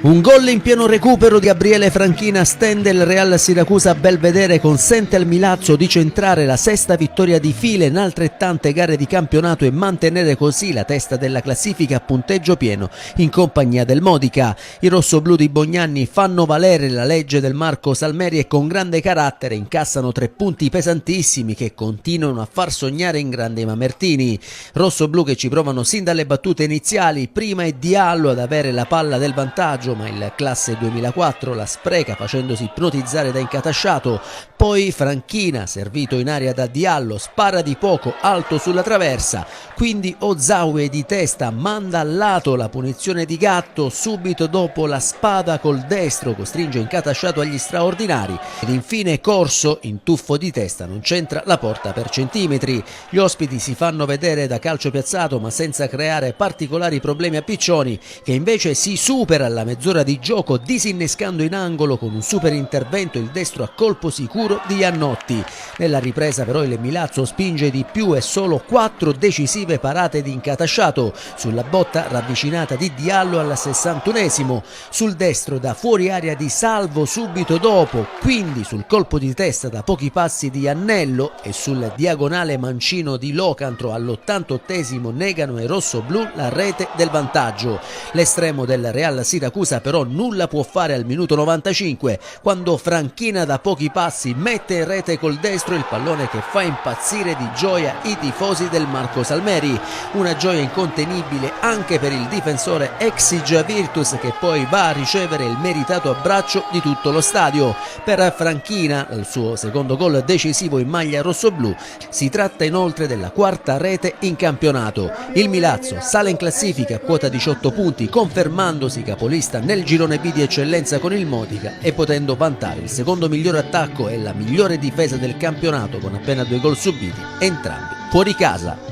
Un gol in pieno recupero di Gabriele Franchina stende il Real Siracusa a Belvedere, consente al Milazzo di centrare la sesta vittoria di fila in altrettante gare di campionato e mantenere così la testa della classifica a punteggio pieno in compagnia del Modica. I rossoblù di Bognanni fanno valere la legge del Marco Salmeri e con grande carattere incassano 3 punti pesantissimi che continuano a far sognare in grande i mamertini. Rossoblù che ci provano sin dalle battute iniziali, prima è Diallo ad avere la palla del vantaggio, ma il classe 2004 la spreca facendosi ipnotizzare da Incatasciato. Poi Franchina, servito in aria da Diallo, spara di poco alto sulla traversa, quindi Ozaue di testa manda al lato la punizione di Gatto. Subito dopo la spada col destro costringe Incatasciato agli straordinari ed infine Corso, in tuffo di testa, non centra la porta per centimetri. Gli ospiti si fanno vedere da calcio piazzato ma senza creare particolari problemi a Piccioni, che invece si supera alla mezz'ora di gioco disinnescando in angolo con un super intervento il destro a colpo sicuro di Iannotti. Nella ripresa però il Milazzo spinge di più e solo 4 decisive parate di Incatasciato sulla botta ravvicinata di Diallo al 61esimo, sul destro da fuori area di Salvo subito dopo, quindi sul colpo di testa da pochi passi di Annello e sul diagonale mancino di Locantro all'88esimo negano ai rossoblù la rete del vantaggio. L'estremo del Real Siracusa però nulla può fare al minuto 95 quando Franchina da pochi passi mette in rete col destro il pallone che fa impazzire di gioia i tifosi del Marco Salmeri. Una gioia incontenibile anche per il difensore Exigia Virtus, che poi va a ricevere il meritato abbraccio di tutto lo stadio. Per Franchina, il suo secondo gol decisivo in maglia rossoblù, si tratta inoltre della quarta rete in campionato. Il Milazzo sale in classifica a quota 18 punti, confermandosi capolista nel girone B di eccellenza con il Modica e potendo vantare il secondo miglior attacco e la migliore difesa del campionato con appena 2 gol subiti, entrambi fuori casa.